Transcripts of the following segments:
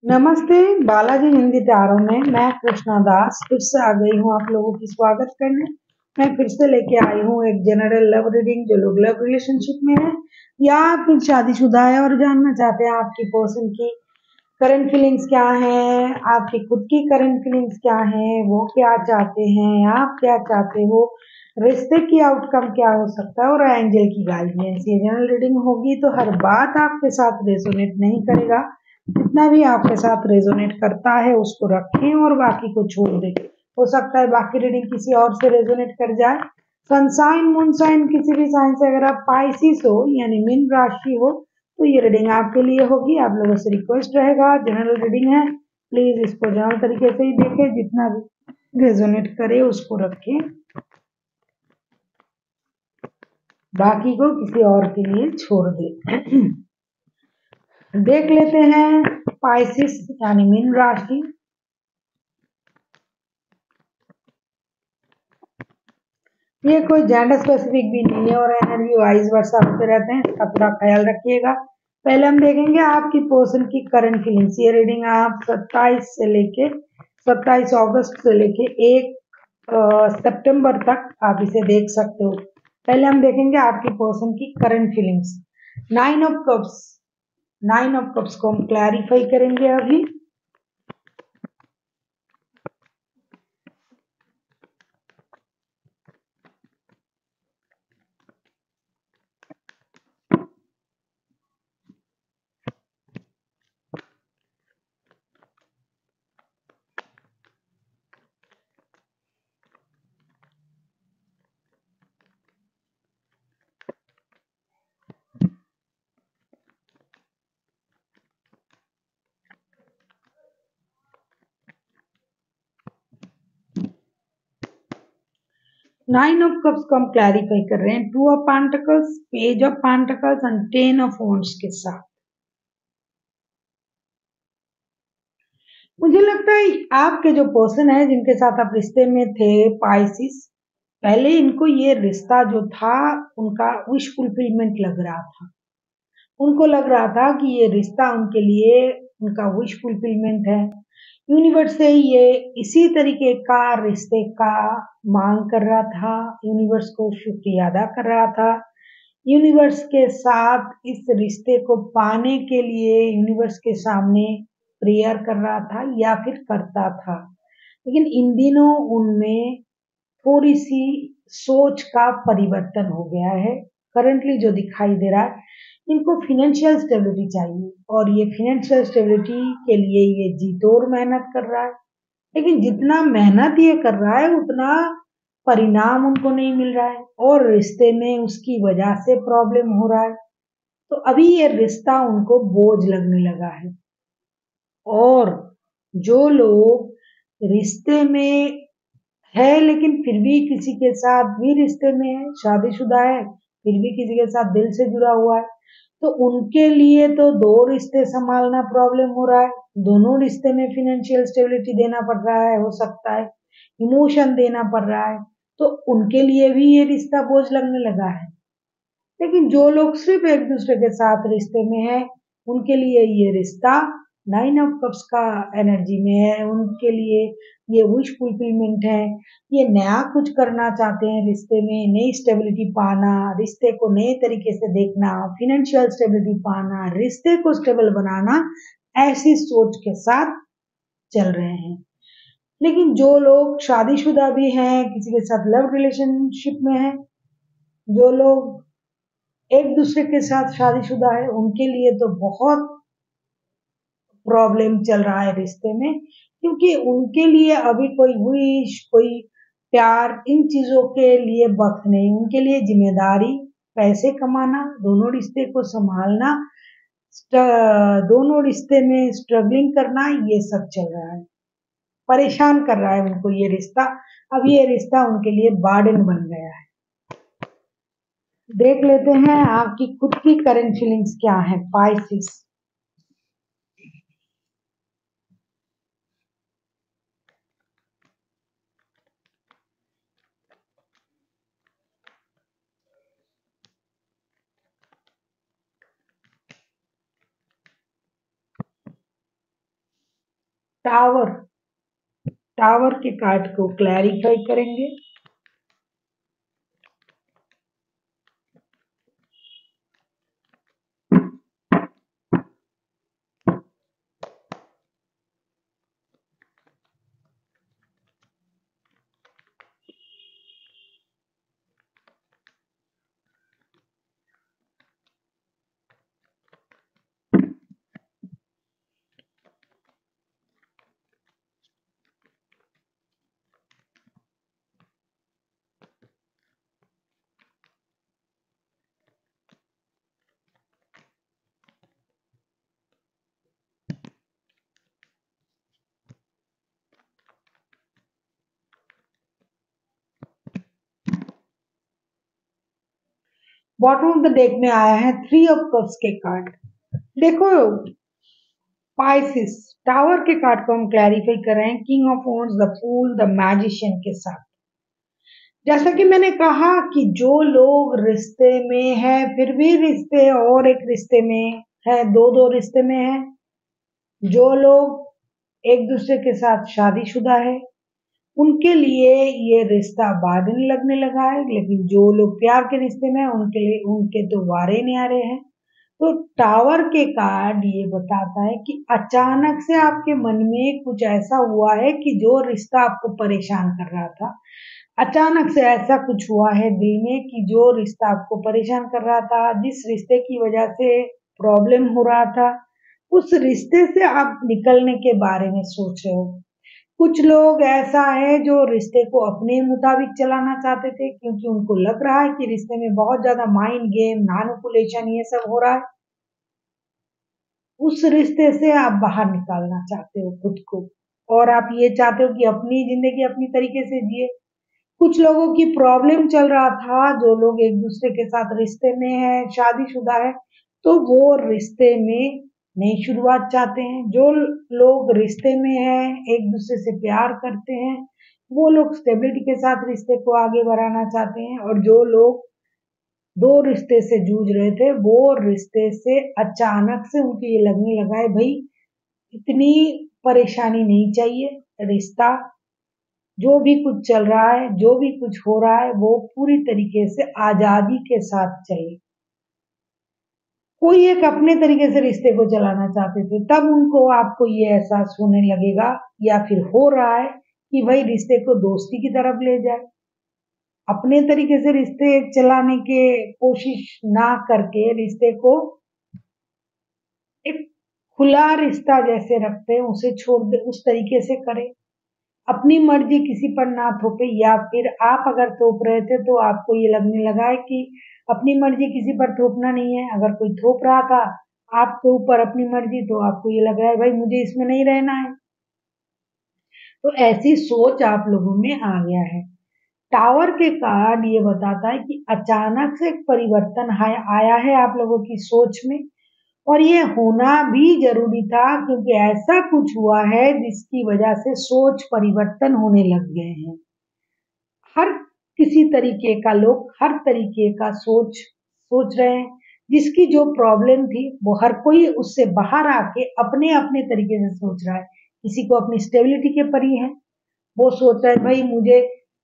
नमस्ते। बालाजी हिंदी टारों में मैं कृष्णा दास फिर से आ गई हूँ आप लोगों की स्वागत करने। मैं फिर से लेके आई हूँ एक जनरल लव रीडिंग। जो लोग लव रिलेशनशिप में है या फिर शादीशुदा है और जानना चाहते हैं आपकी पर्सन की करंट फीलिंग्स क्या है, आपकी खुद की करंट फीलिंग्स क्या है, वो क्या चाहते हैं, आप क्या चाहते हो, रिश्ते की आउटकम क्या हो सकता है और एंजल की गाइडेंस। ये जनरल रीडिंग होगी तो हर बात आपके साथ रेजोनेट नहीं करेगा। जितना भी आपके साथ रेजोनेट करता है उसको रखें और बाकी को छोड़ दें। हो सकता है बाकी रीडिंग किसी और से रेजोनेट कर जाए। सनसाइन मून साइन किसी भी साइन से अगर आप पाइसिस हो यानी मीन राशि हो तो ये रीडिंग आपके लिए होगी। आप लोगों से रिक्वेस्ट रहेगा, जनरल रीडिंग है, प्लीज इसको जनरल तरीके से ही देखें, जितना भी रेजोनेट करे उसको रखें, बाकी को किसी और के लिए छोड़ दें। देख लेते हैं पाइसिस यानी मीन राशि। ये कोई जेंडर स्पेसिफिक भी नहीं है और एनर्जी वाइज वर्षा होते रहते हैं, इसका पूरा ख्याल रखिएगा। पहले हम देखेंगे आपकी पर्सन की करंट फीलिंग्स। ये रीडिंग आप 27 अगस्त से लेके 1 सितंबर तक आप इसे देख सकते हो। पहले हम देखेंगे आपकी पर्सन की current feelings. 9 of cups, 9 of cups को हम क्लैरिफाई करेंगे अभी। 9 ऑफ कप्स को हम क्लैरिफाई कर रहे हैं 2 of pentacles, page of pentacles and 10 of wands के साथ। मुझे लगता है आपके जो पर्सन है जिनके साथ आप रिश्ते में थे पाइसिस, पहले इनको ये रिश्ता जो था उनका विश फुलफिलमेंट लग रहा था। उनको लग रहा था कि ये रिश्ता उनके लिए उनका विश फुलफिलमेंट है। यूनिवर्स से ये इसी तरीके का रिश्ते का मांग कर रहा था, यूनिवर्स को शुक्रिया अदा कर रहा था। यूनिवर्स के साथ इस रिश्ते को पाने के लिए यूनिवर्स के सामने प्रेयर कर रहा था या फिर करता था। लेकिन इन दिनों उनमें थोड़ी सी सोच का परिवर्तन हो गया है। करंटली जो दिखाई दे रहा है, इनको फाइनेंशियल स्टेबिलिटी चाहिए और ये फाइनेंशियल स्टेबिलिटी के लिए ये जी तोड़ मेहनत कर रहा है। लेकिन जितना मेहनत ये कर रहा है उतना परिणाम उनको नहीं मिल रहा है और रिश्ते में उसकी वजह से प्रॉब्लम हो रहा है। तो अभी ये रिश्ता उनको बोझ लगने लगा है। और जो लोग रिश्ते में है लेकिन फिर भी किसी के साथ भी रिश्ते में है, शादीशुदा है फिर भी किसी के साथ दिल से जुड़ा हुआ है, तो उनके लिए तो दो रिश्ते संभालना प्रॉब्लम हो रहा है। दोनों रिश्ते में फाइनेंशियल स्टेबिलिटी देना पड़ रहा है, हो सकता है इमोशन देना पड़ रहा है, तो उनके लिए भी ये रिश्ता बोझ लगने लगा है। लेकिन जो लोग सिर्फ एक दूसरे के साथ रिश्ते में है उनके लिए ये रिश्ता 9 ऑफ कप्स का एनर्जी में है। उनके लिए ये विश फुलफिलमेंट है। ये नया कुछ करना चाहते हैं रिश्ते में, नई स्टेबिलिटी पाना, रिश्ते को नए तरीके से देखना, फाइनेंशियल स्टेबिलिटी पाना, रिश्ते को स्टेबल बनाना, ऐसी सोच के साथ चल रहे हैं। लेकिन जो लोग शादीशुदा भी हैं, किसी के साथ लव रिलेशनशिप में है, जो लोग एक दूसरे के साथ शादीशुदा है, उनके लिए तो बहुत प्रॉब्लम चल रहा है रिश्ते में, क्योंकि उनके लिए अभी कोई विश, कोई प्यार, इन चीजों के लिए वक्त नहीं। उनके लिए जिम्मेदारी, पैसे कमाना, दोनों रिश्ते को संभालना, दोनों रिश्ते में स्ट्रगलिंग करना, ये सब चल रहा है। परेशान कर रहा है उनको ये रिश्ता। अब ये रिश्ता उनके लिए बर्डन बन गया है। देख लेते हैं आपकी खुद की करंट फीलिंग्स क्या है पाइसिस। टावर, टावर के कार्ड को क्लैरिफाई करेंगे। बॉटम ऑफ द डेक में आया है 3 ऑफ कप्स के कार्ड। देखो पाइसिस, टावर के कार्ड को हम क्लैरिफाई कर रहे हैं king of wands, the fool, the magician के साथ। जैसा कि मैंने कहा कि जो लोग रिश्ते में है, फिर भी रिश्ते और एक रिश्ते में है, दो दो रिश्ते में है, जो लोग एक दूसरे के साथ शादीशुदा है, उनके लिए ये रिश्ता बादल लगने लगा है। लेकिन जो लोग प्यार के रिश्ते में हैं, उनके लिए उनके तो वारे नहीं आ रहे हैं। तो टावर के कार्ड ये बताता है कि अचानक से आपके मन में कुछ ऐसा हुआ है कि जो रिश्ता आपको परेशान कर रहा था, अचानक से ऐसा कुछ हुआ है दिल में कि जो रिश्ता आपको परेशान कर रहा था, जिस रिश्ते की वजह से प्रॉब्लम हो रहा था, उस रिश्ते से आप निकलने के बारे में सोच रहे हो। कुछ लोग ऐसा है जो रिश्ते को अपने मुताबिक चलाना चाहते थे, क्योंकि उनको लग रहा है कि रिश्ते में बहुत ज्यादा माइंड गेम, मैनिपुलेशन ये सब हो रहा है। उस रिश्ते से आप बाहर निकालना चाहते हो खुद को, और आप ये चाहते हो कि अपनी जिंदगी अपनी तरीके से जिए। कुछ लोगों की प्रॉब्लम चल रहा था, जो लोग एक दूसरे के साथ रिश्ते में है, शादीशुदा है, तो वो रिश्ते में नई शुरुआत चाहते हैं। जो लोग रिश्ते में है, एक दूसरे से प्यार करते हैं, वो लोग स्टेबिलिटी के साथ रिश्ते को आगे बढ़ाना चाहते हैं। और जो लोग दो रिश्ते से जूझ रहे थे, वो रिश्ते से अचानक से उनको ये लगने लगा है भाई इतनी परेशानी नहीं चाहिए। रिश्ता जो भी कुछ चल रहा है, जो भी कुछ हो रहा है, वो पूरी तरीके से आजादी के साथ चले। कोई एक अपने तरीके से रिश्ते को चलाना चाहते थे, तब उनको आपको ये एहसास होने लगेगा या फिर हो रहा है कि भाई रिश्ते को दोस्ती की तरफ ले जाए। अपने तरीके से रिश्ते चलाने के कोशिश ना करके रिश्ते को एक खुला रिश्ता जैसे रखते हैं उसे छोड़ दे, उस तरीके से करें। अपनी मर्जी किसी पर ना थोपे, या फिर आप अगर थोप रहे थे तो आपको ये लगने लगा है कि अपनी मर्जी किसी पर थोपना नहीं है। अगर कोई थोप रहा था आपके ऊपर अपनी मर्जी, तो आपको ये लग रहा है भाई मुझे इसमें नहीं रहना है। तो ऐसी सोच आप लोगों में आ गया है। टावर के कार्ड ये बताता है कि अचानक से एक परिवर्तन आया है आप लोगों की सोच में, और ये होना भी जरूरी था, क्योंकि ऐसा कुछ हुआ है जिसकी वजह से सोच परिवर्तन होने लग गए हैं। हर किसी तरीके का लोग हर तरीके का सोच सोच रहे हैं। जिसकी जो प्रॉब्लम थी वो हर कोई उससे बाहर आके अपने अपने तरीके से सोच रहा है। किसी को अपनी स्टेबिलिटी के परी है, वो सोच रहा है भाई मुझे,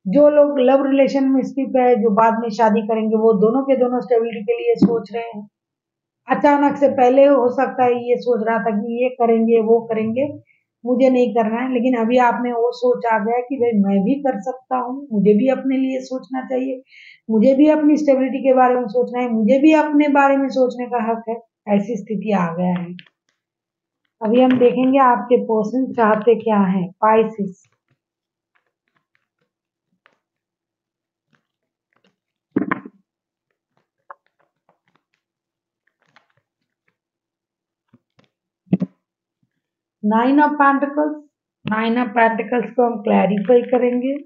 जो लोग लव रिलेशन में स्थित है, जो बाद में शादी करेंगे, वो दोनों के दोनों स्टेबिलिटी के लिए सोच रहे हैं। अचानक से पहले हो सकता है ये सोच रहा था कि ये करेंगे वो करेंगे, मुझे नहीं करना है, लेकिन अभी आप में वो सोच आ गया कि भाई मैं भी कर सकता हूँ, मुझे भी अपने लिए सोचना चाहिए, मुझे भी अपनी स्टेबिलिटी के बारे में सोचना है, मुझे भी अपने बारे में सोचने का हक है। ऐसी स्थिति आ गया है। अभी हम देखेंगे आपके पर्सन चाहते क्या है। Pisces, 9 of pentacles, 9 of pentacles को हम क्लैरिफाई करेंगे।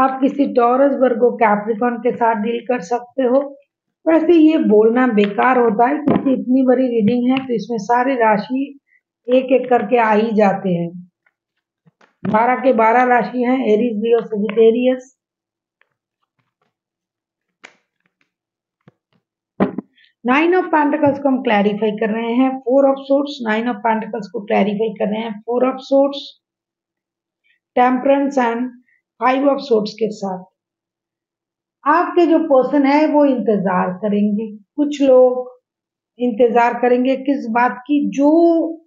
आप किसी टॉरस वर्गो कैप्रिकॉन के साथ डील कर सकते हो। वैसे ये बोलना बेकार होता है क्योंकि इतनी बड़ी रीडिंग है तो इसमें सारे राशि एक एक करके आ ही जाते हैं। 12 के 12 राशि हैं, Aries, Leo, Sagittarius. Nine of pentacles को हम क्लैरिफाई कर रहे हैं, 4 of sorts. Nine of pentacles को क्लैरिफाई कर रहे हैं 4 of sorts, temperance and 5 of sorts के साथ। आपके जो पर्सन है वो इंतजार करेंगे। कुछ लोग इंतजार करेंगे किस बात की? जो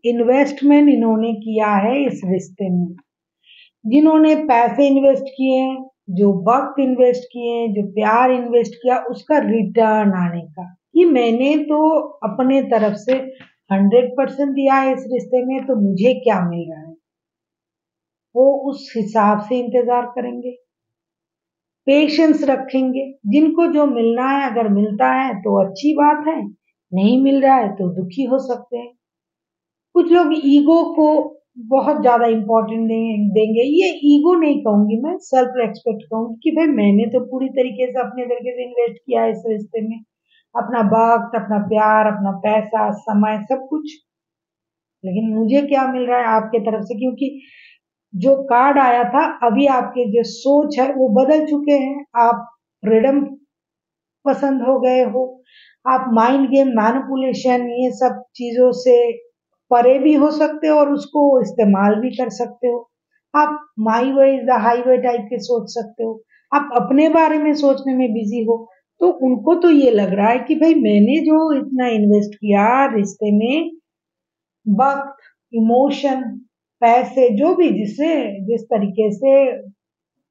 इन्वेस्टमेंट इन्होंने किया है इस रिश्ते में, जिन्होंने पैसे इन्वेस्ट किए, जो वक्त इन्वेस्ट किए, जो प्यार इन्वेस्ट किया, उसका रिटर्न आने का, कि मैंने तो अपने तरफ से 100% दिया है इस रिश्ते में, तो मुझे क्या मिल रहा है, वो उस हिसाब से इंतजार करेंगे, पेशेंस रखेंगे। जिनको जो मिलना है अगर मिलता है तो अच्छी बात है, नहीं मिल रहा है तो दुखी हो सकते हैं। कुछ लोग ईगो को बहुत ज्यादा इम्पोर्टेंट देंगे। ये ईगो नहीं कहूंगी मैं, सेल्फ रेस्पेक्ट कहूंगी कि भाई मैंने तो पूरी तरीके से अपने तरीके से इन्वेस्ट किया है इस रिश्ते में, अपना वक्त, अपना प्यार, अपना पैसा, समय, सब कुछ, लेकिन मुझे क्या मिल रहा है आपके तरफ से? क्योंकि जो कार्ड आया था, अभी आपके जो सोच है वो बदल चुके हैं। आप फ्रीडम पसंद हो गए हो, आप माइंड गेम, मैनिपुलेशन, ये सब चीजों से परे भी हो सकते हो और उसको इस्तेमाल भी कर सकते हो। आप my way is the highway type के सोच सकते हो। आप अपने बारे में सोचने में बिजी हो, तो उनको तो ये लग रहा है कि भाई मैंने जो इतना इन्वेस्ट किया रिश्ते में, वक्त, इमोशन, पैसे, जो भी जिस तरीके से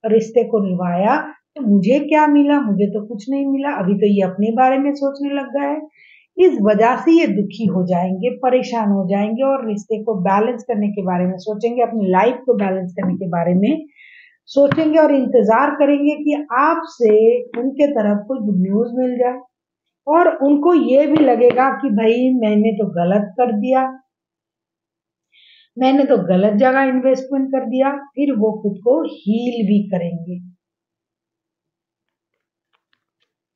रिश्ते को निभाया, तो मुझे क्या मिला? मुझे तो कुछ नहीं मिला। अभी तो ये अपने बारे में सोचने लग गया है। इस वजह से ये दुखी हो जाएंगे, परेशान हो जाएंगे और रिश्ते को बैलेंस करने के बारे में सोचेंगे, अपनी लाइफ को बैलेंस करने के बारे में सोचेंगे और इंतजार करेंगे कि आपसे उनके तरफ कोई गुड न्यूज मिल जाए। और उनको ये भी लगेगा कि भाई मैंने तो गलत कर दिया, मैंने तो गलत जगह इन्वेस्टमेंट कर दिया, फिर वो खुद को हील भी करेंगे।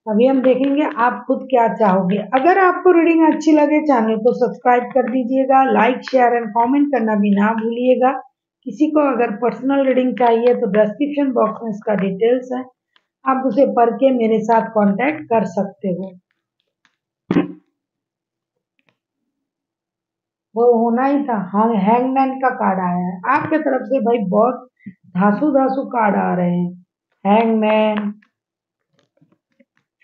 अभी हम देखेंगे आप खुद क्या चाहोगे। अगर आपको रीडिंग अच्छी लगे चैनल को सब्सक्राइब कर दीजिएगा, लाइक, शेयर एंड कमेंट करना भी ना भूलिएगा। किसी को अगर पर्सनल रीडिंग चाहिए तो डिस्क्रिप्शन बॉक्स में इसका डिटेल्स है, आप उसे पढ़ के मेरे साथ कांटेक्ट कर सकते हो। वो होना ही था। हाँ, हैंगमैन का कार्ड आया है आपके तरफ से। भाई बहुत धासु धासु कार्ड आ रहे हैं। हैंगमैन,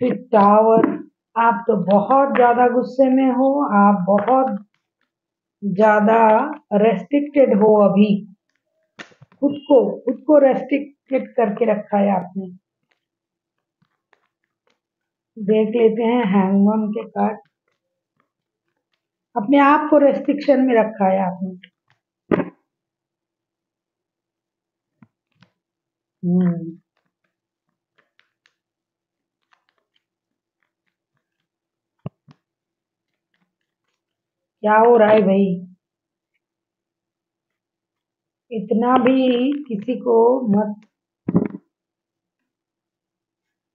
फिर टावर। आप तो बहुत ज्यादा गुस्से में हो, आप बहुत ज्यादा रेस्ट्रिक्टेड हो। अभी खुद को रेस्ट्रिक्टेड करके रखा है आपने। देख लेते हैं हैंगमैन के कार्ड। अपने आप को रेस्ट्रिक्शन में रखा है आपने। हम्म क्या हो रहा है भाई? इतना भी किसी को मत,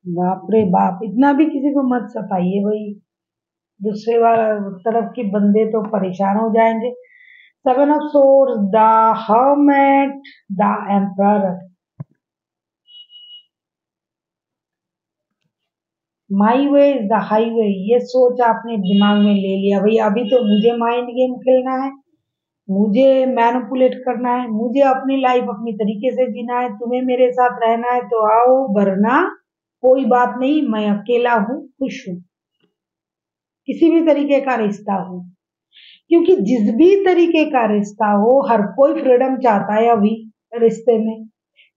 बाप रे बाप, इतना भी किसी को मत सताइए भाई। दूसरे वाला तरफ के बंदे तो परेशान हो जाएंगे। Seven of source, the hermit, the emperor. My way is the highway, ये सोच आपने दिमाग में ले लिया भाई। अभी तो मुझे माइंड गेम खेलना है, मुझे मैनिपुलेट करना है, मुझे अपनी लाइफ अपनी तरीके से जीना है। तुम्हें मेरे साथ रहना है तो आओ, वरना कोई बात नहीं, मैं अकेला हूँ, खुश हूँ। किसी भी तरीके का रिश्ता हो, क्योंकि जिस भी तरीके का रिश्ता हो, हर कोई फ्रीडम चाहता है। अभी रिश्ते में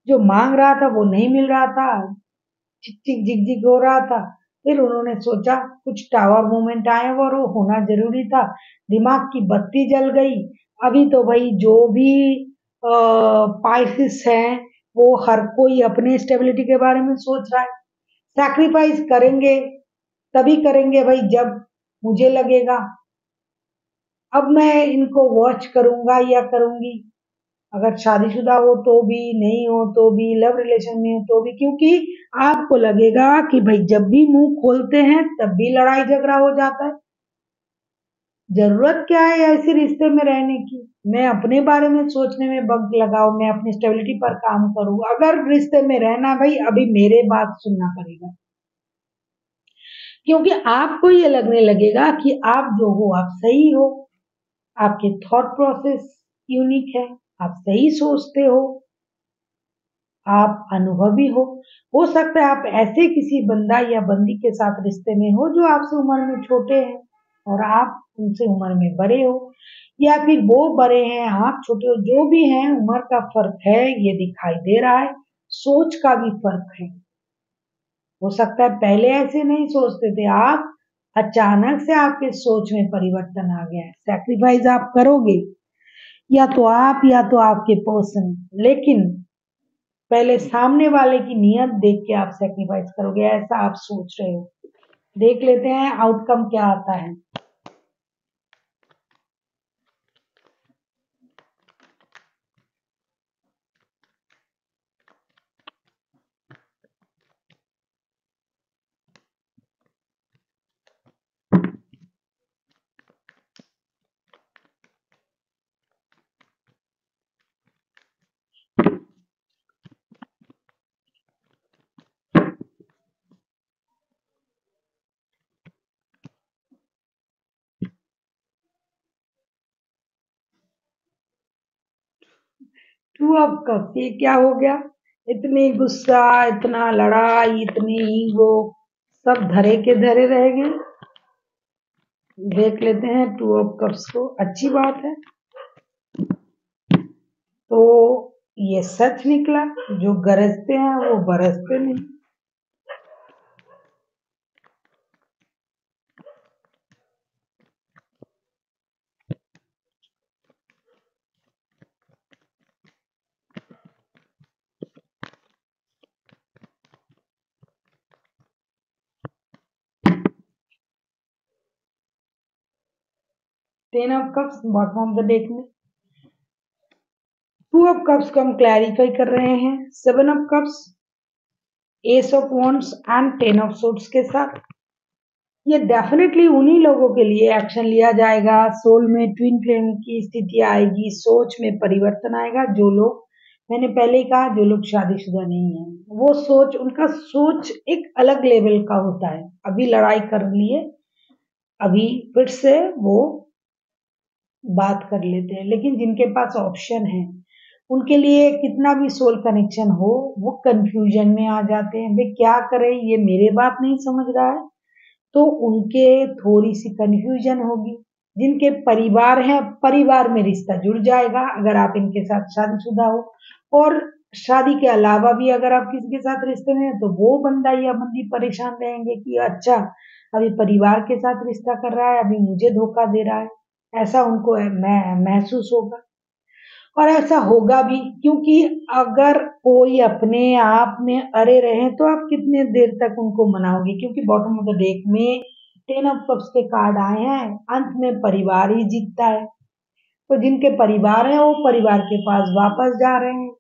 जो मांग रहा था वो नहीं मिल रहा था, चिक चिक झिक झिक हो रहा था। फिर उन्होंने सोचा कुछ टावर मूवमेंट आए और वो होना जरूरी था। दिमाग की बत्ती जल गई। अभी तो भाई जो भी पाइसिस हैं, वो हर कोई अपने स्टेबिलिटी के बारे में सोच रहा है। सैक्रिफाइस करेंगे, तभी करेंगे भाई जब मुझे लगेगा अब मैं इनको वॉच करूंगा या करूंगी। अगर शादीशुदा हो तो भी, नहीं हो तो भी, लव रिलेशन में हो तो भी, क्योंकि आपको लगेगा कि भाई जब भी मुंह खोलते हैं तब भी लड़ाई झगड़ा हो जाता है। जरूरत क्या है ऐसे रिश्ते में रहने की? मैं अपने बारे में सोचने में वक्त लगाऊं, मैं अपनी स्टेबिलिटी पर काम करूं। अगर रिश्ते में रहना भाई, अभी मेरे बात सुनना पड़ेगा, क्योंकि आपको ये लगने लगेगा कि आप जो हो आप सही हो, आपके थॉट प्रोसेस यूनिक है, आप सही सोचते हो, आप अनुभवी हो सकता है आप ऐसे किसी बंदा या बंदी के साथ रिश्ते में हो जो आपसे उम्र में छोटे हैं और आप उनसे उम्र में बड़े हो, या फिर वो बड़े हैं आप छोटे हो, जो भी हैं उम्र का फर्क है ये दिखाई दे रहा है, सोच का भी फर्क है। हो सकता है पहले ऐसे नहीं सोचते थे आप, अचानक से आपके सोच में परिवर्तन आ गया है। सैक्रिफाइस आप करोगे, या तो आप या तो आपके पर्सन, लेकिन पहले सामने वाले की नियत देख के आप सैक्रिफाइस करोगे, ऐसा आप सोच रहे हो। देख लेते हैं आउटकम क्या आता है। टू ऑफ कप, ये क्या हो गया? इतनी गुस्सा, इतना लड़ाई, इतनी ईगो, सब धरे के धरे रह गए। देख लेते हैं टू ऑफ कप्स को। अच्छी बात है, तो ये सच निकला, जो गरजते हैं वो बरसते नहीं। Ten of cups bottom of the deck में, टू ऑफ कप्स को हम क्लैरिफाई कर रहे हैं seven of cups, S of wands and ten of swords के साथ। ये डेफिनेटली उन्हीं लोगों के लिए एक्शन लिया जाएगा, सोल में ट्विन फ्लेम की स्थिति आएगी, सोच में परिवर्तन आएगा। जो लोग, मैंने पहले ही कहा, जो लोग शादीशुदा नहीं है, वो सोच, उनका सोच एक अलग लेवल का होता है। अभी लड़ाई कर लिए, अभी फिर से वो बात कर लेते हैं, लेकिन जिनके पास ऑप्शन है उनके लिए कितना भी सोल कनेक्शन हो, वो कंफ्यूजन में आ जाते हैं, वे क्या करें, ये मेरे बात नहीं समझ रहा है, तो उनके थोड़ी सी कंफ्यूजन होगी। जिनके परिवार है, परिवार में रिश्ता जुड़ जाएगा अगर आप इनके साथ शादीशुदा हो, और शादी के अलावा भी अगर आप किसी के साथ रिश्ते में हैं तो वो बंदा या बंदी परेशान रहेंगे कि अच्छा, अभी परिवार के साथ रिश्ता कर रहा है, अभी मुझे धोखा दे रहा है, ऐसा उनको महसूस होगा। और ऐसा होगा भी, क्योंकि अगर कोई अपने आप में अड़े रहे तो आप कितने देर तक उनको मनाओगे, क्योंकि बॉटम ऑफ द डेक में टेन ऑफ कप्स के कार्ड आए हैं, अंत में परिवार ही जीतता है। तो जिनके परिवार है वो परिवार के पास वापस जा रहे हैं,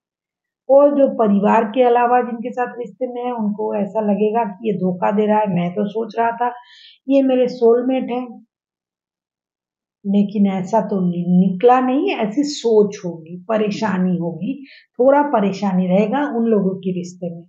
और जो परिवार के अलावा जिनके साथ रिश्ते में है उनको ऐसा लगेगा कि ये धोखा दे रहा है, मैं तो सोच रहा था ये मेरे सोलमेट है, लेकिन ऐसा तो निकला नहीं। ऐसी सोच होगी, परेशानी होगी, थोड़ा परेशानी रहेगा उन लोगों के रिश्ते में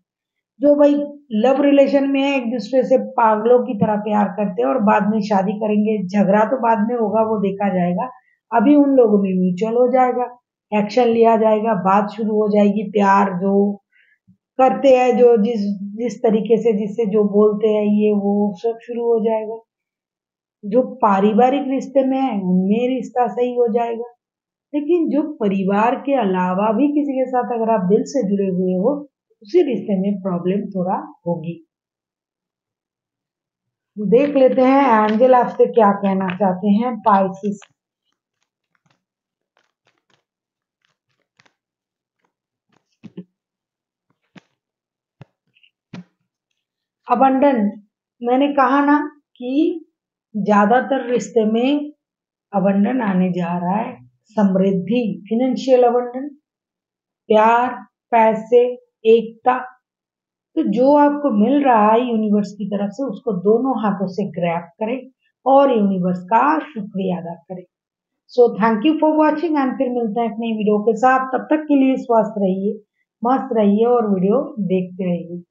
जो भाई लव रिलेशन में है, एक दूसरे से पागलों की तरह प्यार करते हैं और बाद में शादी करेंगे। झगड़ा तो बाद में होगा, वो देखा जाएगा। अभी उन लोगों में म्यूचुअल हो जाएगा, एक्शन लिया जाएगा, बात शुरू हो जाएगी, प्यार जो करते हैं, जो जिस जिस तरीके से जिससे जो बोलते हैं, ये वो सब शुरू हो जाएगा। जो पारिवारिक रिश्ते में है उनमें रिश्ता सही हो जाएगा, लेकिन जो परिवार के अलावा भी किसी के साथ अगर आप दिल से जुड़े हुए हो, उसी रिश्ते में प्रॉब्लम थोड़ा होगी। देख लेते हैं एंजल आपसे क्या कहना चाहते हैं। पाइसिस, अबंडन, मैंने कहा ना कि ज्यादातर रिश्ते में अबंडन आने जा रहा है, समृद्धि, फिनेंशियल अबंडन। प्यार, पैसे, एकता। तो जो आपको मिल रहा है यूनिवर्स की तरफ से उसको दोनों हाथों से ग्रैब करें और यूनिवर्स का शुक्रिया अदा करें। So thank you for watching and फिर मिलते हैं एक नई वीडियो के साथ। तब तक के लिए स्वस्थ रहिए, मस्त रहिए और वीडियो देखते रहिए।